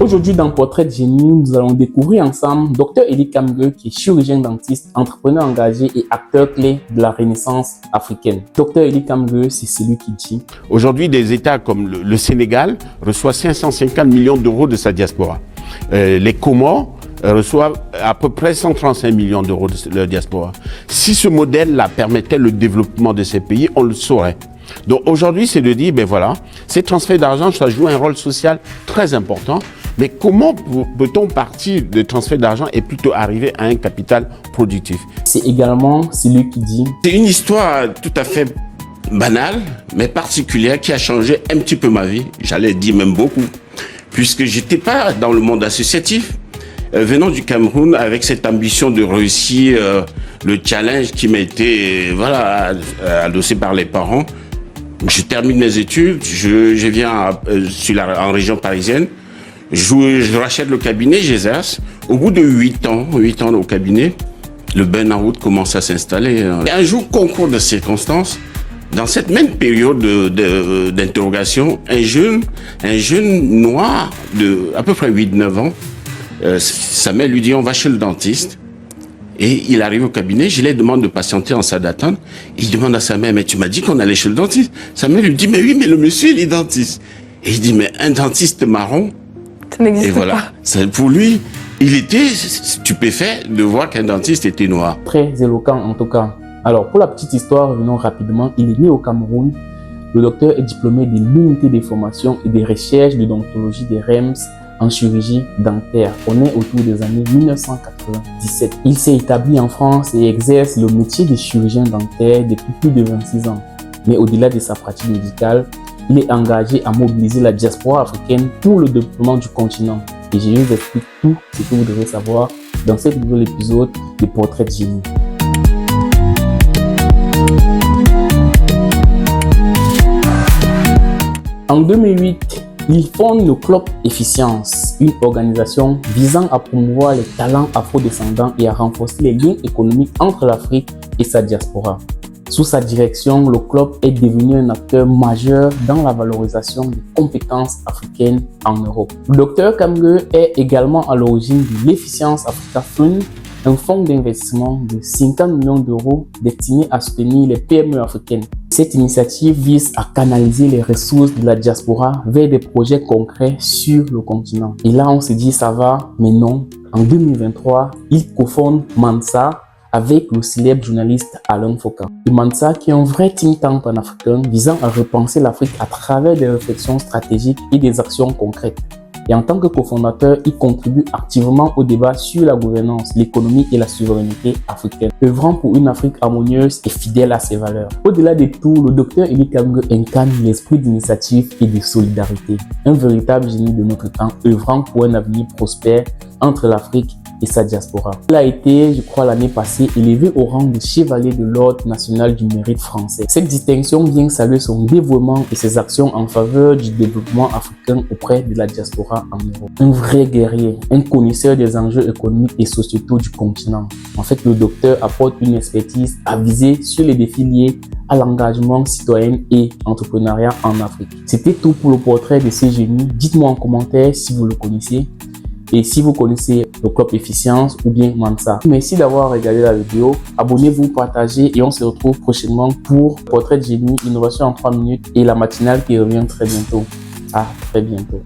Aujourd'hui, dans Portrait de génie, nous allons découvrir ensemble Dr Eli Kamgue, qui est chirurgien dentiste, entrepreneur engagé et acteur clé de la Renaissance africaine. Dr Eli Kamgue, c'est celui qui dit: aujourd'hui, des États comme le Sénégal reçoivent 550 millions d'euros de sa diaspora. Les Comores reçoivent à peu près 135 millions d'euros de leur diaspora. Si ce modèle-là permettait le développement de ces pays, on le saurait. Donc aujourd'hui, c'est de dire, ben voilà, ces transferts d'argent, ça joue un rôle social très important. Mais comment peut-on partir de transfert d'argent et plutôt arriver à un capital productif? C'est également celui qui dit: c'est une histoire tout à fait banale, mais particulière, qui a changé un petit peu ma vie. J'allais dire même beaucoup, puisque j'étais pas dans le monde associatif. Venant du Cameroun avec cette ambition de réussir le challenge qui m'a été adossé par les parents. Je termine mes études, je viens en région parisienne, je rachète le cabinet, j'exerce. Au bout de 8 ans au cabinet, le burn-out commence à s'installer. Et un jour, concours de circonstances, dans cette même période d'interrogation, un jeune noir de à peu près 8-9 ans, sa mère lui dit: on va chez le dentiste. Et il arrive au cabinet, je lui demande de patienter en salle d'attente. Il demande à sa mère: mais tu m'as dit qu'on allait chez le dentiste. Sa mère lui dit: mais oui, mais le monsieur, il est dentiste. Et il dit: mais un dentiste marron? Ça n'existe et voilà. pas. Pour lui, il était stupéfait de voir qu'un dentiste était noir. Très éloquent en tout cas. Alors, pour la petite histoire, revenons rapidement. Il est né au Cameroun. Le docteur est diplômé de l'unité des formations et des recherches de dontologie des REMS en chirurgie dentaire. On est autour des années 1997. Il s'est établi en France et exerce le métier de chirurgien dentaire depuis plus de 26 ans. Mais au-delà de sa pratique médicale, il est engagé à mobiliser la diaspora africaine pour le développement du continent. Et je vous explique tout ce que vous devez savoir dans cet nouvel épisode de Portrait de génie. En 2008, il fonde le Club Efficience, une organisation visant à promouvoir les talents afro-descendants et à renforcer les liens économiques entre l'Afrique et sa diaspora. Sous sa direction, le club est devenu un acteur majeur dans la valorisation des compétences africaines en Europe. Le Dr Kamgue est également à l'origine de l'Efficience Africa Fund, un fonds d'investissement de 50 millions d'euros destiné à soutenir les PME africaines. Cette initiative vise à canaliser les ressources de la diaspora vers des projets concrets sur le continent. Et là, on se dit ça va, mais non. En 2023, il cofonde Mansa avec le célèbre journaliste Alain Foka. Et Mansa, qui est un vrai think tank panafricain visant à repenser l'Afrique à travers des réflexions stratégiques et des actions concrètes. Et en tant que cofondateur, il contribue activement au débat sur la gouvernance, l'économie et la souveraineté africaine, œuvrant pour une Afrique harmonieuse et fidèle à ses valeurs. Au-delà de tout, le Dr Eli Kamgue incarne l'esprit d'initiative et de solidarité, un véritable génie de notre temps, œuvrant pour un avenir prospère entre l'Afrique et sa diaspora. Il a été, je crois, l'année passée, élevé au rang de chevalier de l'Ordre national du mérite français. Cette distinction vient saluer son dévouement et ses actions en faveur du développement africain auprès de la diaspora en Europe. Un vrai guerrier, un connaisseur des enjeux économiques et sociétaux du continent. En fait, le docteur apporte une expertise avisée sur les défis liés à l'engagement citoyen et entrepreneuriat en Afrique. C'était tout pour le portrait de ce génie. Dites-moi en commentaire si vous le connaissez. Et si vous connaissez le Club Efficience ou bien Mansa. Merci d'avoir regardé la vidéo. Abonnez-vous, partagez et on se retrouve prochainement pour Portrait de génie, innovation en 3 minutes et la matinale qui revient très bientôt. À très bientôt.